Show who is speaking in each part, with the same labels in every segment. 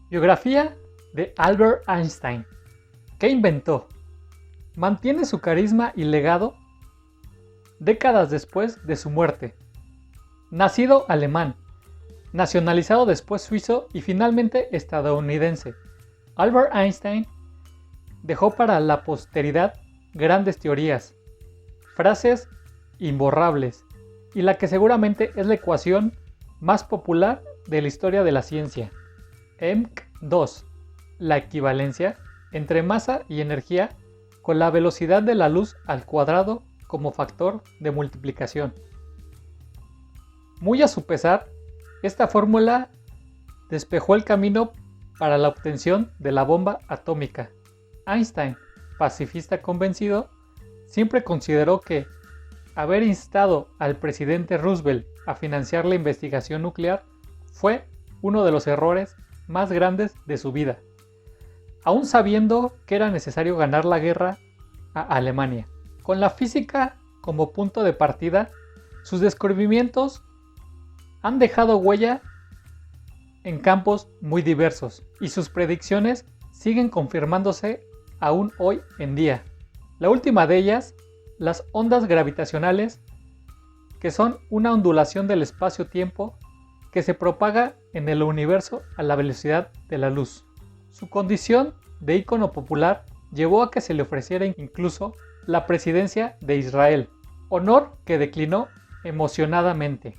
Speaker 1: Biografía de Albert Einstein. ¿Qué inventó? Mantiene su carisma y legado décadas después de su muerte. Nacido alemán, nacionalizado después suizo y finalmente estadounidense, Albert Einstein dejó para la posteridad grandes teorías, frases imborrables y la que seguramente es la ecuación más popular de la historia de la ciencia. Mc2, la equivalencia entre masa y energía con la velocidad de la luz al cuadrado como factor de multiplicación. Muy a su pesar, esta fórmula despejó el camino para la obtención de la bomba atómica. Einstein, pacifista convencido, siempre consideró que haber instado al presidente Roosevelt a financiar la investigación nuclear fue uno de los errores más grandes de su vida, aún sabiendo que era necesario ganar la guerra a Alemania. Con la física como punto de partida, sus descubrimientos han dejado huella en campos muy diversos y sus predicciones siguen confirmándose aún hoy en día. La última de ellas, las ondas gravitacionales, que son una ondulación del espacio-tiempo que se propaga en el universo a la velocidad de la luz. Su condición de ícono popular llevó a que se le ofreciera incluso la presidencia de Israel, honor que declinó emocionadamente.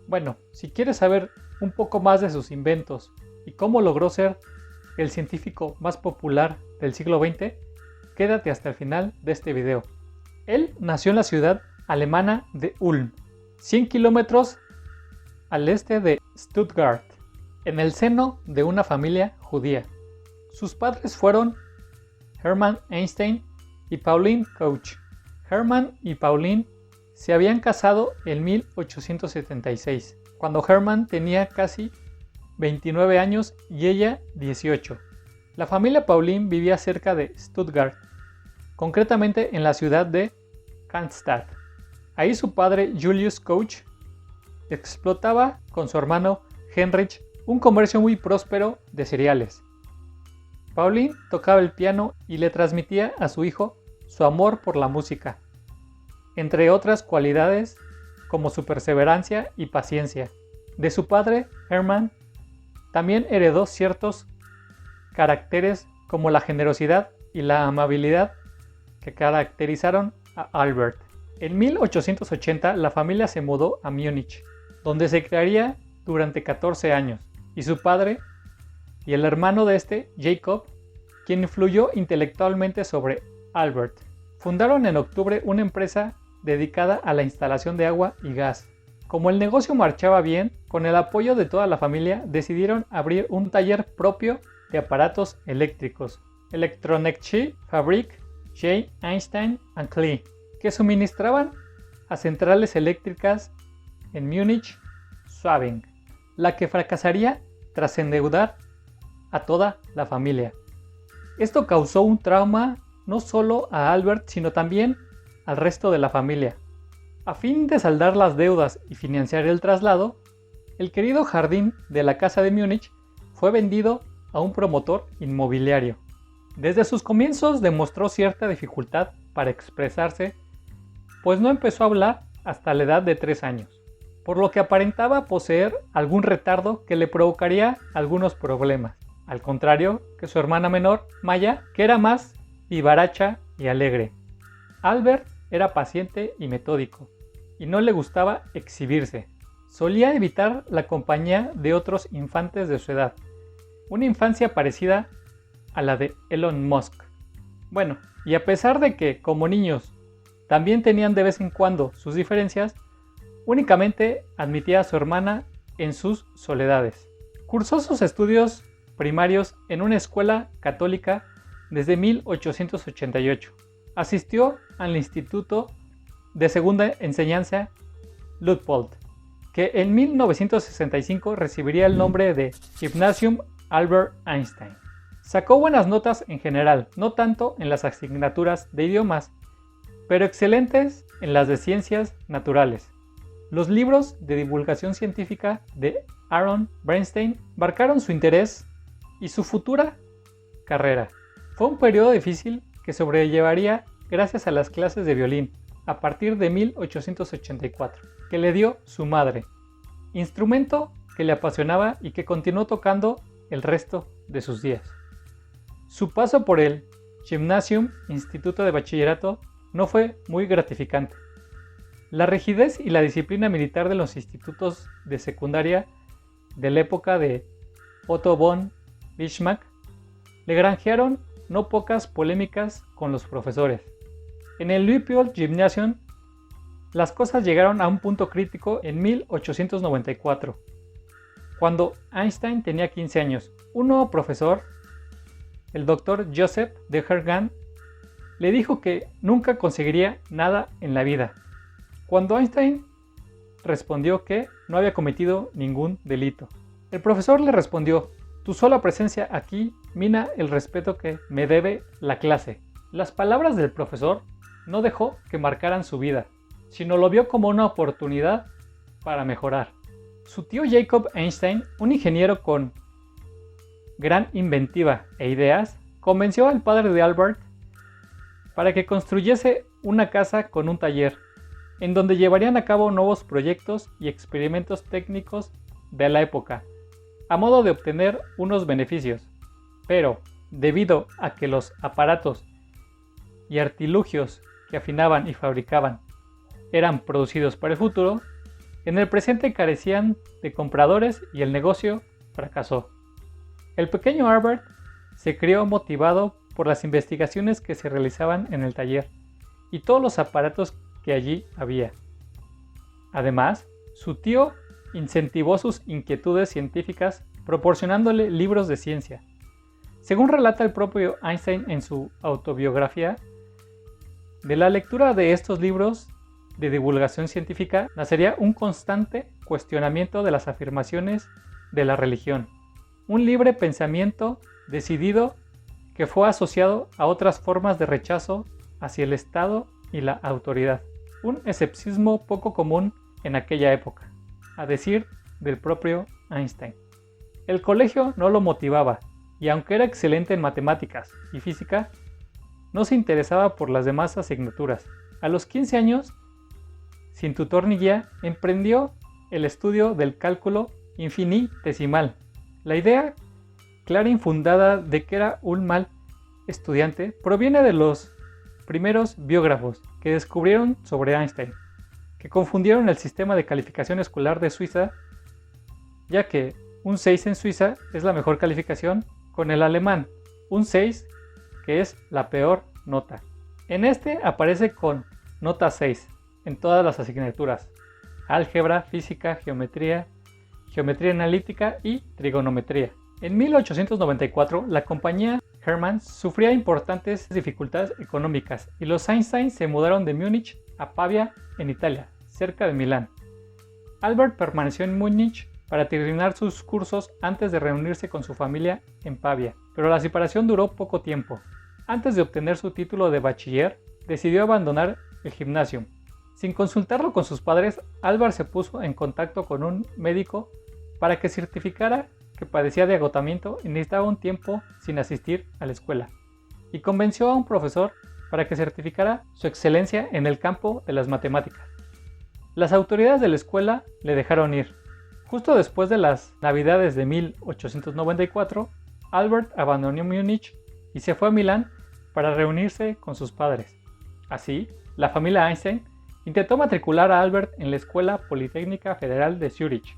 Speaker 1: Bueno, si quieres saber un poco más de sus inventos y cómo logró ser el científico más popular del siglo XX, quédate hasta el final de este video. Él nació en la ciudad alemana de Ulm, 100 kilómetros al este de Stuttgart, en el seno de una familia judía. Sus padres fueron Hermann Einstein y Pauline Koch. Hermann y Pauline se habían casado en 1876, cuando Hermann tenía casi 29 años y ella 18. La familia Pauline vivía cerca de Stuttgart, concretamente en la ciudad de Cannstatt. Ahí su padre Julius Koch explotaba con su hermano Heinrich un comercio muy próspero de cereales. Pauline tocaba el piano y le transmitía a su hijo su amor por la música, entre otras cualidades como su perseverancia y paciencia. De su padre, Hermann, también heredó ciertos caracteres como la generosidad y la amabilidad que caracterizaron a Albert. En 1880 la familia se mudó a Múnich, donde se criaría durante 14 años, y su padre y el hermano de este, Jacob, quien influyó intelectualmente sobre Albert, fundaron en octubre una empresa dedicada a la instalación de agua y gas. Como el negocio marchaba bien, con el apoyo de toda la familia decidieron abrir un taller propio de aparatos eléctricos, Elektronische Fabrik J. Einstein & Klee, que suministraban a centrales eléctricas en Múnich, Schwabing, la que fracasaría tras endeudar a toda la familia. Esto causó un trauma no solo a Albert, sino también al resto de la familia. A fin de saldar las deudas y financiar el traslado, el querido jardín de la casa de Múnich fue vendido a un promotor inmobiliario. Desde sus comienzos demostró cierta dificultad para expresarse, pues no empezó a hablar hasta la edad de 3 años, por lo que aparentaba poseer algún retardo que le provocaría algunos problemas, al contrario que su hermana menor, Maya, que era más vivaracha y alegre. Albert era paciente y metódico, y no le gustaba exhibirse. Solía evitar la compañía de otros infantes de su edad, una infancia parecida a la de Elon Musk. Bueno, y a pesar de que, como niños, también tenían de vez en cuando sus diferencias, únicamente admitía a su hermana en sus soledades. Cursó sus estudios primarios en una escuela católica desde 1888. Asistió al Instituto de Segunda Enseñanza Ludpold, que en 1965 recibiría el nombre de Gymnasium Albert Einstein. Sacó buenas notas en general, no tanto en las asignaturas de idiomas, pero excelentes en las de ciencias naturales. Los libros de divulgación científica de Aaron Bernstein marcaron su interés y su futura carrera. Fue un periodo difícil que sobrellevaría gracias a las clases de violín a partir de 1884, que le dio su madre, instrumento que le apasionaba y que continuó tocando el resto de sus días. Su paso por el Gymnasium, Instituto de Bachillerato, no fue muy gratificante. La rigidez y la disciplina militar de los institutos de secundaria de la época de Otto von Bismarck le granjearon no pocas polémicas con los profesores. En el Lübecke Gymnasium, las cosas llegaron a un punto crítico en 1894, cuando Einstein tenía 15 años. Un nuevo profesor, el Dr. Joseph de Hergand, le dijo que nunca conseguiría nada en la vida, cuando Einstein respondió que no había cometido ningún delito. El profesor le respondió: tu sola presencia aquí mina el respeto que me debe la clase. Las palabras del profesor no dejó que marcaran su vida, sino lo vio como una oportunidad para mejorar. Su tío Jacob Einstein, un ingeniero con gran inventiva e ideas, convenció al padre de Albert para que construyese una casa con un taller, en donde llevarían a cabo nuevos proyectos y experimentos técnicos de la época, a modo de obtener unos beneficios. Pero, debido a que los aparatos y artilugios que afinaban y fabricaban eran producidos para el futuro, en el presente carecían de compradores y el negocio fracasó. El pequeño Albert se crió motivado por las investigaciones que se realizaban en el taller y todos los aparatos que allí había. Además, su tío incentivó sus inquietudes científicas proporcionándole libros de ciencia. Según relata el propio Einstein en su autobiografía, de la lectura de estos libros de divulgación científica nacería un constante cuestionamiento de las afirmaciones de la religión, un libre pensamiento decidido que fue asociado a otras formas de rechazo hacia el Estado y la autoridad, un escepticismo poco común en aquella época, a decir del propio Einstein. El colegio no lo motivaba, y aunque era excelente en matemáticas y física, no se interesaba por las demás asignaturas. A los 15 años, sin tutor ni guía, emprendió el estudio del cálculo infinitesimal. La idea clara y infundada de que era un mal estudiante proviene de los primeros biógrafos que descubrieron sobre Einstein, que confundieron el sistema de calificación escolar de Suiza, ya que un 6 en Suiza es la mejor calificación, con el alemán, un 6, que es la peor nota. En este aparece con nota 6 en todas las asignaturas: álgebra, física, geometría, geometría analítica y trigonometría. En 1894, la compañía Hermann sufría importantes dificultades económicas y los Einstein se mudaron de Múnich a Pavia, en Italia, cerca de Milán. Albert permaneció en Múnich para terminar sus cursos antes de reunirse con su familia en Pavia, pero la separación duró poco tiempo. Antes de obtener su título de bachiller, decidió abandonar el gimnasio. Sin consultarlo con sus padres, Albert se puso en contacto con un médico para que certificara que padecía de agotamiento y necesitaba un tiempo sin asistir a la escuela, y convenció a un profesor para que certificara su excelencia en el campo de las matemáticas. Las autoridades de la escuela le dejaron ir. Justo después de las Navidades de 1894, Albert abandonó Múnich y se fue a Milán para reunirse con sus padres. Así, la familia Einstein intentó matricular a Albert en la Escuela Politécnica Federal de Zúrich,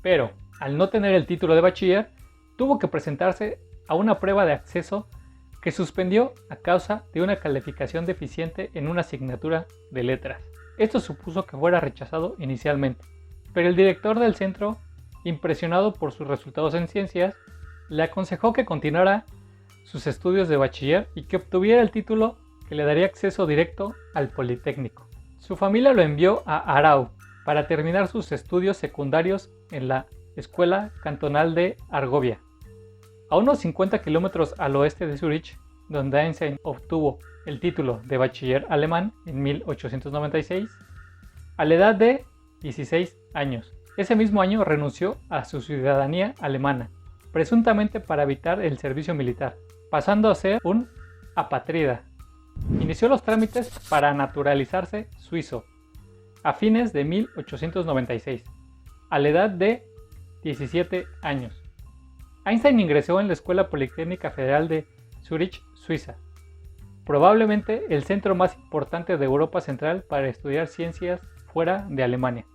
Speaker 1: pero al no tener el título de bachiller, tuvo que presentarse a una prueba de acceso que suspendió a causa de una calificación deficiente en una asignatura de letras. Esto supuso que fuera rechazado inicialmente, pero el director del centro, impresionado por sus resultados en ciencias, le aconsejó que continuara sus estudios de bachiller y que obtuviera el título que le daría acceso directo al Politécnico. Su familia lo envió a Aarau para terminar sus estudios secundarios en la Escuela Cantonal de Argovia, a unos 50 kilómetros al oeste de Zúrich, donde Einstein obtuvo el título de bachiller alemán en 1896, a la edad de 16 años. Ese mismo año renunció a su ciudadanía alemana presuntamente para evitar el servicio militar, pasando a ser un apátrida. Inició los trámites para naturalizarse suizo a fines de 1896, a la edad de 17 años. Einstein ingresó en la Escuela Politécnica Federal de Zúrich, Suiza, probablemente el centro más importante de Europa Central para estudiar ciencias fuera de Alemania,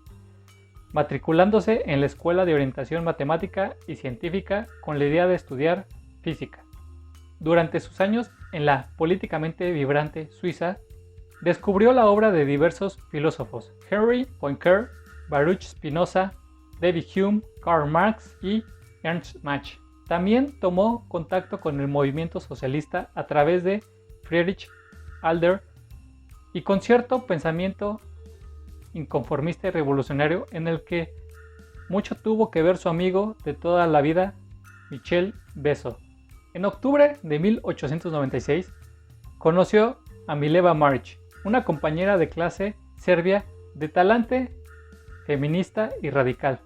Speaker 1: matriculándose en la Escuela de Orientación Matemática y Científica con la idea de estudiar física. Durante sus años en la políticamente vibrante Suiza, descubrió la obra de diversos filósofos: Henry Poincaré, Baruch Spinoza, David Hume, Karl Marx y Ernst Mach. También tomó contacto con el movimiento socialista a través de Friedrich Adler y con cierto pensamiento inconformista y revolucionario en el que mucho tuvo que ver su amigo de toda la vida, Michel Beso. En octubre de 1896 conoció a Mileva Marić, una compañera de clase serbia de talante feminista y radical,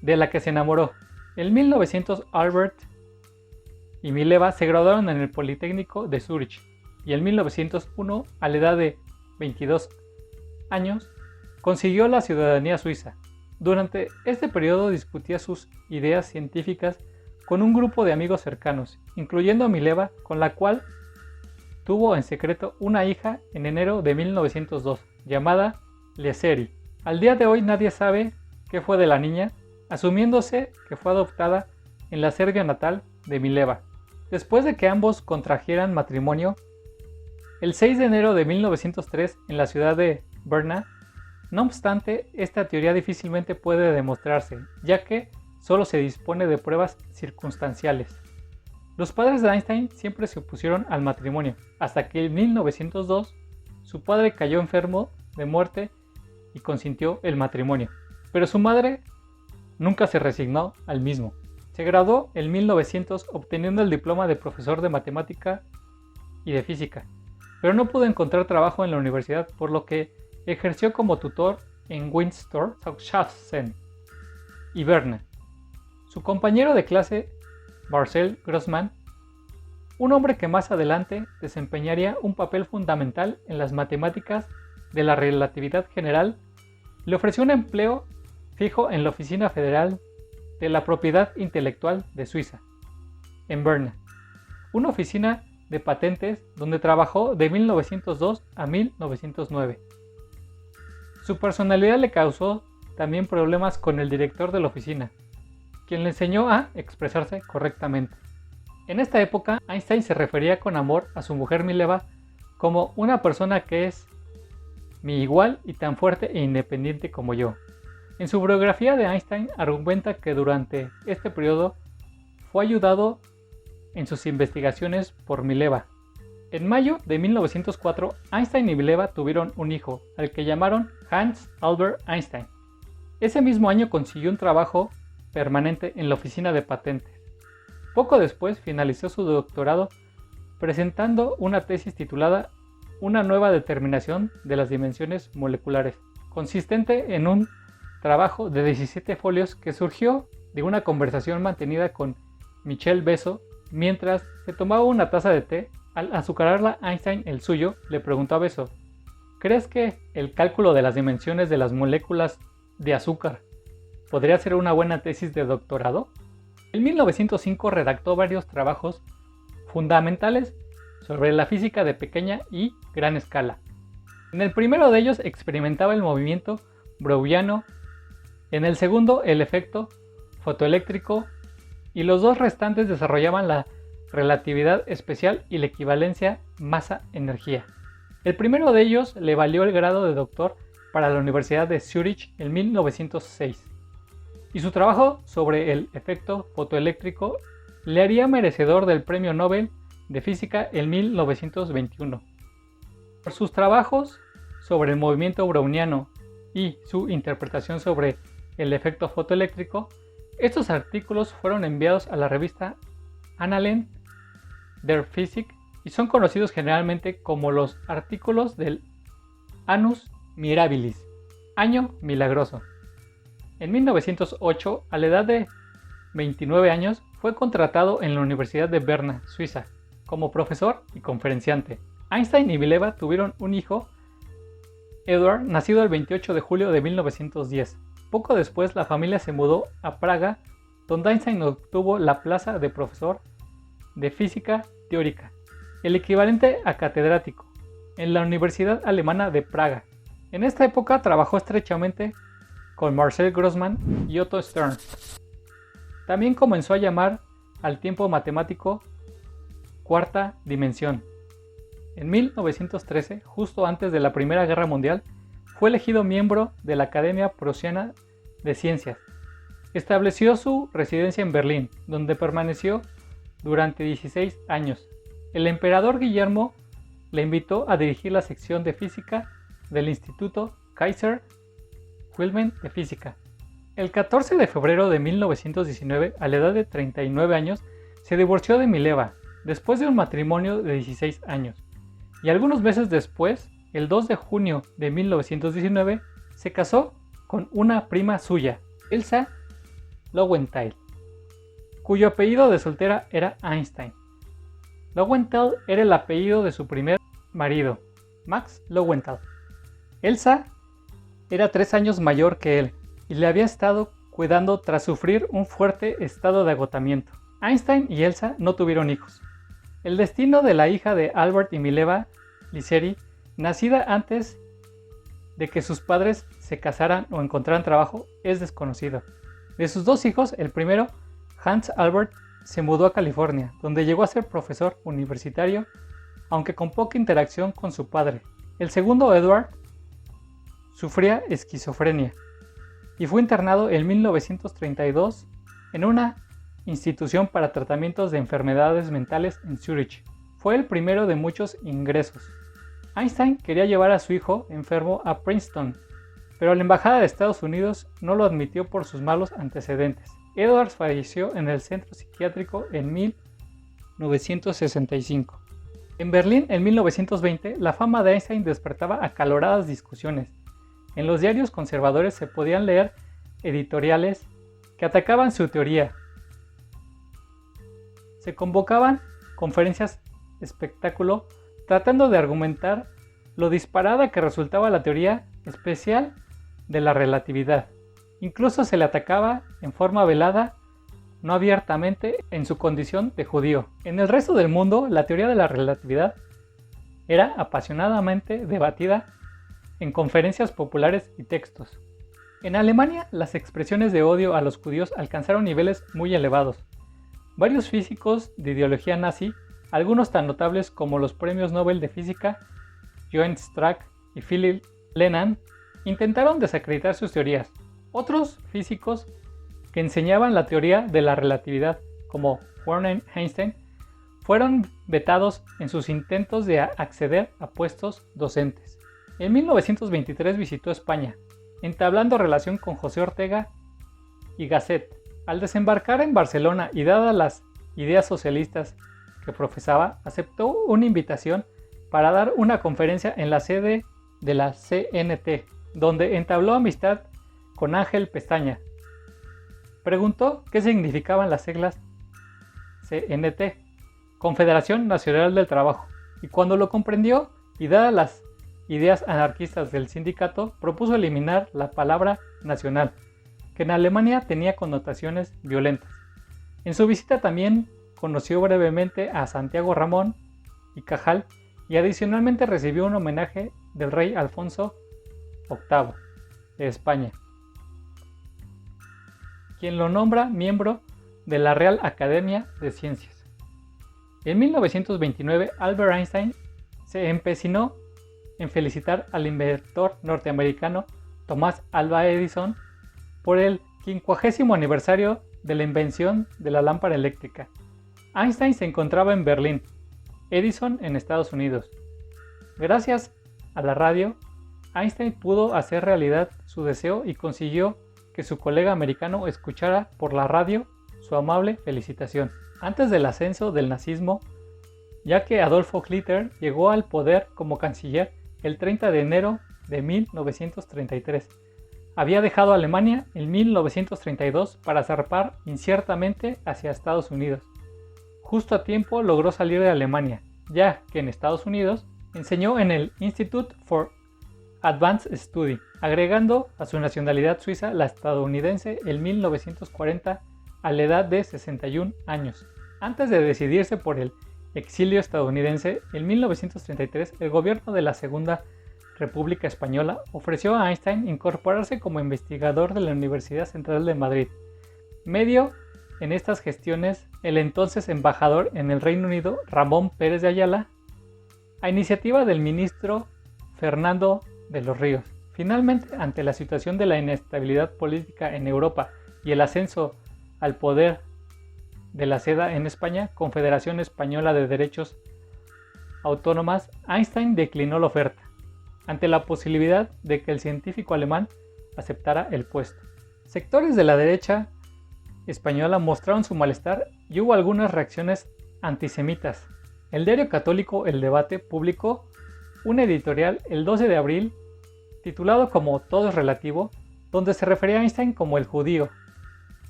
Speaker 1: de la que se enamoró. En 1900 Albert y Mileva se graduaron en el Politécnico de Zúrich y en 1901, a la edad de 22 años, consiguió la ciudadanía suiza. Durante este periodo discutía sus ideas científicas con un grupo de amigos cercanos, incluyendo a Mileva, con la cual tuvo en secreto una hija en enero de 1902, llamada Leseri. Al día de hoy nadie sabe qué fue de la niña, asumiéndose que fue adoptada en la Serbia natal de Mileva. Después de que ambos contrajeran matrimonio, el 6 de enero de 1903 en la ciudad de Berna. No obstante, esta teoría difícilmente puede demostrarse, ya que solo se dispone de pruebas circunstanciales. Los padres de Einstein siempre se opusieron al matrimonio, hasta que en 1902 su padre cayó enfermo de muerte y consintió el matrimonio, pero su madre nunca se resignó al mismo. Se graduó en 1900 obteniendo el diploma de profesor de matemática y de física, pero no pudo encontrar trabajo en la universidad, por lo que ejerció como tutor en Windsor, Sachsen y Berna. Su compañero de clase, Marcel Grossmann, un hombre que más adelante desempeñaría un papel fundamental en las matemáticas de la relatividad general, le ofreció un empleo fijo en la Oficina Federal de la Propiedad Intelectual de Suiza, en Berna, una oficina de patentes donde trabajó de 1902 a 1909. Su personalidad le causó también problemas con el director de la oficina, quien le enseñó a expresarse correctamente. En esta época, Einstein se refería con amor a su mujer Mileva como una persona que es mi igual y tan fuerte e independiente como yo. En su biografía de Einstein argumenta que durante este periodo fue ayudado en sus investigaciones por Mileva. En mayo de 1904, Einstein y Mileva tuvieron un hijo, al que llamaron Hans Albert Einstein. Ese mismo año consiguió un trabajo permanente en la oficina de patentes. Poco después finalizó su doctorado presentando una tesis titulada Una nueva determinación de las dimensiones moleculares, consistente en un trabajo de 17 folios que surgió de una conversación mantenida con Michel Beso mientras se tomaba una taza de té. Al azucararla Einstein el suyo, le preguntó a Beso: ¿crees que el cálculo de las dimensiones de las moléculas de azúcar podría ser una buena tesis de doctorado? En 1905 redactó varios trabajos fundamentales sobre la física de pequeña y gran escala. En el primero de ellos experimentaba el movimiento browniano, en el segundo el efecto fotoeléctrico, y los dos restantes desarrollaban la relatividad especial y la equivalencia masa-energía. El primero de ellos le valió el grado de doctor para la Universidad de Zúrich en 1906, y su trabajo sobre el efecto fotoeléctrico le haría merecedor del Premio Nobel de Física en 1921. Por sus trabajos sobre el movimiento browniano y su interpretación sobre el efecto fotoeléctrico, estos artículos fueron enviados a la revista Annalen der Physik y son conocidos generalmente como los artículos del Annus Mirabilis, año milagroso. En 1908, a la edad de 29 años, Fue contratado en la Universidad de Berna, Suiza, como profesor y conferenciante. Einstein y Mileva tuvieron un hijo, Eduard, nacido el 28 de julio de 1910. Poco después, la familia se mudó a Praga, donde Einstein obtuvo la plaza de profesor de física teórica, el equivalente a catedrático, en la Universidad Alemana de Praga. En esta época trabajó estrechamente con Marcel Grossmann y Otto Stern. También comenzó a llamar al tiempo matemático cuarta dimensión. En 1913, justo antes de la Primera Guerra Mundial, fue elegido miembro de la Academia Prusiana de Ciencias. Estableció su residencia en Berlín, donde permaneció durante 16 años. El emperador Guillermo le invitó a dirigir la sección de física del Instituto Kaiser Wilhelm de Física. El 14 de febrero de 1919, a la edad de 39 años, se divorció de Mileva, después de un matrimonio de 16 años. Y algunos meses después, el 2 de junio de 1919, se casó con una prima suya, Elsa Lowenthal, cuyo apellido de soltera era Einstein. Lowenthal era el apellido de su primer marido, Max Lowenthal. Elsa era 3 años mayor que él y le había estado cuidando tras sufrir un fuerte estado de agotamiento. Einstein y Elsa no tuvieron hijos. El destino de la hija de Albert y Mileva, Lizieri, nacida antes de que sus padres se casaran o encontraran trabajo, es desconocido. De sus 2 hijos, el primero, Hans Albert, se mudó a California, donde llegó a ser profesor universitario, aunque con poca interacción con su padre. El segundo, Edward, sufría esquizofrenia y fue internado en 1932 en una institución para tratamientos de enfermedades mentales en Zúrich. Fue el primero de muchos ingresos. Einstein quería llevar a su hijo enfermo a Princeton, pero la embajada de Estados Unidos no lo admitió por sus malos antecedentes. Edwards falleció en el centro psiquiátrico en 1965. En Berlín, en 1920, la fama de Einstein despertaba acaloradas discusiones. En los diarios conservadores se podían leer editoriales que atacaban su teoría. Se convocaban conferencias espectáculo tratando de argumentar lo disparada que resultaba la teoría especial de la relatividad. Incluso se le atacaba en forma velada, no abiertamente, en su condición de judío. En el resto del mundo, la teoría de la relatividad era apasionadamente debatida en conferencias populares y textos. En Alemania, las expresiones de odio a los judíos alcanzaron niveles muy elevados. Varios físicos de ideología nazi, algunos tan notables como los premios Nobel de Física, Johann Strack y Philipp Lenard, intentaron desacreditar sus teorías. Otros físicos que enseñaban la teoría de la relatividad, como Werner Einstein, fueron vetados en sus intentos de acceder a puestos docentes. En 1923 visitó España, entablando relación con José Ortega y Gasset. Al desembarcar en Barcelona y dadas las ideas socialistas que profesaba, aceptó una invitación para dar una conferencia en la sede de la CNT, donde entabló amistad con Ángel Pestaña. Preguntó qué significaban las siglas CNT, Confederación Nacional del Trabajo, y cuando lo comprendió y dadas las ideas anarquistas del sindicato, propuso eliminar la palabra nacional, que en Alemania tenía connotaciones violentas. En su visita también conoció brevemente a Santiago Ramón y Cajal y adicionalmente recibió un homenaje del rey Alfonso VIII de España, quien lo nombra miembro de la Real Academia de Ciencias. En 1929, Albert Einstein se empecinó en felicitar al inventor norteamericano Thomas Alva Edison por el 50º aniversario de la invención de la lámpara eléctrica. Einstein se encontraba en Berlín, Edison en Estados Unidos. Gracias a la radio, Einstein pudo hacer realidad su deseo y consiguió que su colega americano escuchara por la radio su amable felicitación. Antes del ascenso del nazismo, ya que Adolfo Hitler llegó al poder como canciller el 30 de enero de 1933. había dejado Alemania en 1932 para zarpar inciertamente hacia Estados Unidos. Justo a tiempo logró salir de Alemania, ya que en Estados Unidos enseñó en el Institute for Advanced Study, agregando a su nacionalidad suiza la estadounidense en 1940 a la edad de 61 años. Antes de decidirse por el exilio estadounidense, en 1933 el gobierno de la Segunda República Española ofreció a Einstein incorporarse como investigador de la Universidad Central de Madrid. Medio en estas gestiones el entonces embajador en el Reino Unido, Ramón Pérez de Ayala, a iniciativa del ministro Fernando de los Ríos. Finalmente, ante la situación de la inestabilidad política en Europa y el ascenso al poder de la SEDA en España, Confederación Española de Derechos Autónomas, Einstein declinó la oferta, ante la posibilidad de que el científico alemán aceptara el puesto. Sectores de la derecha española mostraron su malestar y hubo algunas reacciones antisemitas. El diario católico El Debate publicó un editorial el 12 de abril titulado como Todo es relativo, donde se refería a Einstein como el judío.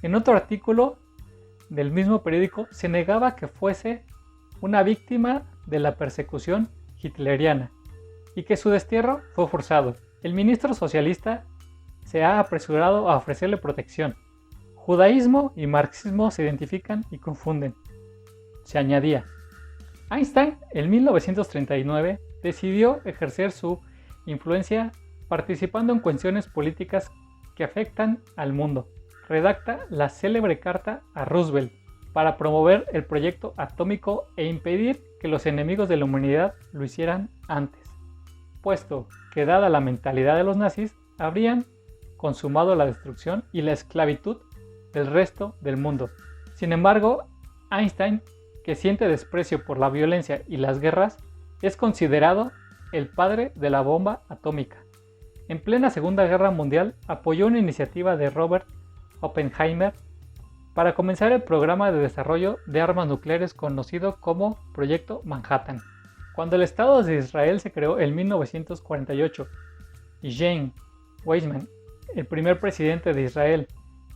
Speaker 1: En otro artículo del mismo periódico se negaba que fuese una víctima de la persecución hitleriana y que su destierro fue forzado. El ministro socialista se ha apresurado a ofrecerle protección. Judaísmo y marxismo se identifican y confunden. Se añadía. Einstein, en 1939, decidió ejercer su influencia participando en cuestiones políticas que afectan al mundo. Redacta la célebre carta a Roosevelt para promover el proyecto atómico e impedir que los enemigos de la humanidad lo hicieran antes, puesto que dada la mentalidad de los nazis, habrían consumado la destrucción y la esclavitud del resto del mundo. Sin embargo, Einstein, que siente desprecio por la violencia y las guerras, es considerado el padre de la bomba atómica. En plena Segunda Guerra Mundial apoyó una iniciativa de Robert Oppenheimer para comenzar el programa de desarrollo de armas nucleares conocido como Proyecto Manhattan. Cuando el Estado de Israel se creó en 1948 y Chaim Weizmann, el primer presidente de Israel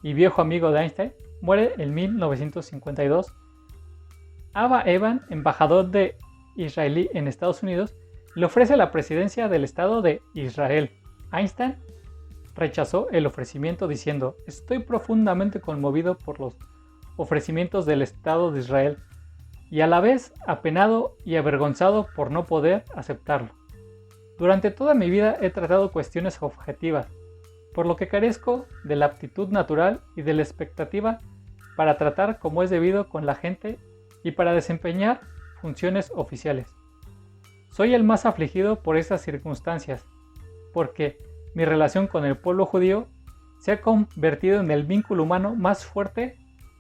Speaker 1: y viejo amigo de Einstein, muere en 1952, Abba Eban, embajador de israelí en Estados Unidos, le ofrece la presidencia del Estado de Israel. Einstein rechazó el ofrecimiento diciendo: "Estoy profundamente conmovido por los ofrecimientos del Estado de Israel y a la vez apenado y avergonzado por no poder aceptarlo. Durante toda mi vida he tratado cuestiones objetivas, por lo que carezco de la aptitud natural y de la expectativa para tratar como es debido con la gente y para desempeñar funciones oficiales. Soy el más afligido por esas circunstancias, porque mi relación con el pueblo judío se ha convertido en el vínculo humano más fuerte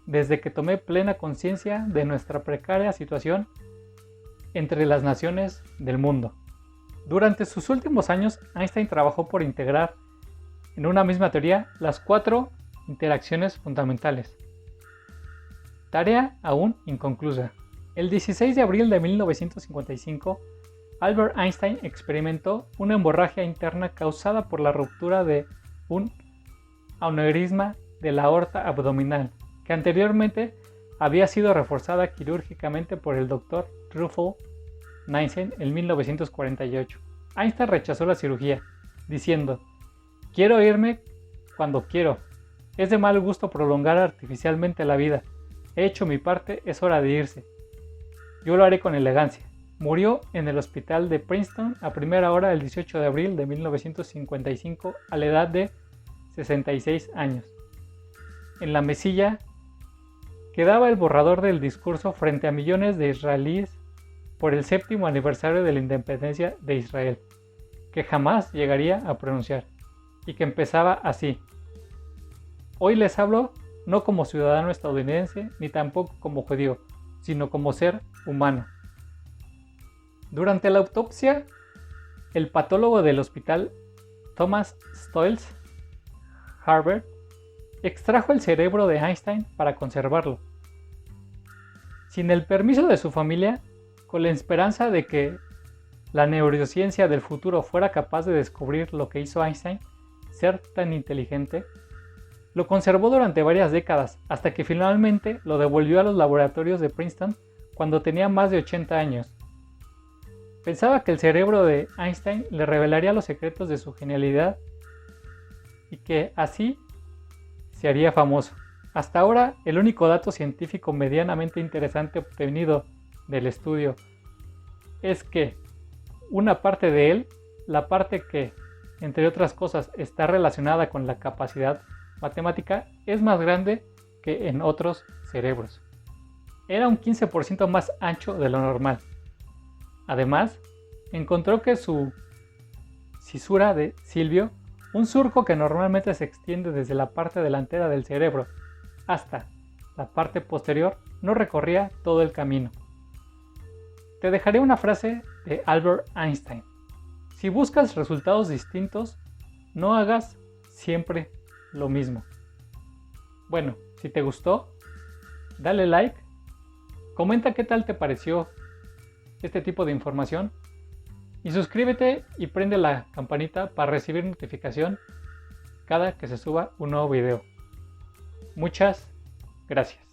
Speaker 1: desde que tomé plena conciencia de nuestra precaria situación entre las naciones del mundo". Durante sus últimos años, Einstein trabajó por integrar en una misma teoría las 4 interacciones fundamentales. Tarea aún inconclusa. El 16 de abril de 1955, Albert Einstein experimentó una hemorragia interna causada por la ruptura de un aneurisma de la aorta abdominal, que anteriormente había sido reforzada quirúrgicamente por el Dr. Rudolf Nissen en 1948. Einstein rechazó la cirugía, diciendo: "Quiero irme cuando quiero. Es de mal gusto prolongar artificialmente la vida. He hecho mi parte, es hora de irse. Yo lo haré con elegancia". Murió en el hospital de Princeton a primera hora el 18 de abril de 1955 a la edad de 66 años. En la mesilla quedaba el borrador del discurso frente a millones de israelíes por el 7º aniversario de la independencia de Israel, que jamás llegaría a pronunciar, y que empezaba así: "Hoy les hablo no como ciudadano estadounidense ni tampoco como judío, sino como ser humano". Durante la autopsia, el patólogo del hospital Thomas Stolz, Harvard, extrajo el cerebro de Einstein para conservarlo. Sin el permiso de su familia, con la esperanza de que la neurociencia del futuro fuera capaz de descubrir lo que hizo Einstein, ser tan inteligente? Lo conservó durante varias décadas, hasta que finalmente lo devolvió a los laboratorios de Princeton cuando tenía más de 80 años. Pensaba que el cerebro de Einstein le revelaría los secretos de su genialidad y que así se haría famoso. Hasta ahora, el único dato científico medianamente interesante obtenido del estudio es que una parte de él, la parte que, entre otras cosas, está relacionada con la capacidad matemática, es más grande que en otros cerebros. Era un 15% más ancho de lo normal. Además, encontró que su cisura de Silvio, un surco que normalmente se extiende desde la parte delantera del cerebro hasta la parte posterior, no recorría todo el camino. Te dejaré una frase de Albert Einstein. Si buscas resultados distintos, no hagas siempre lo mismo. Bueno, si te gustó, dale like, comenta qué tal te pareció este tipo de información y suscríbete y prende la campanita para recibir notificación cada que se suba un nuevo video. Muchas gracias.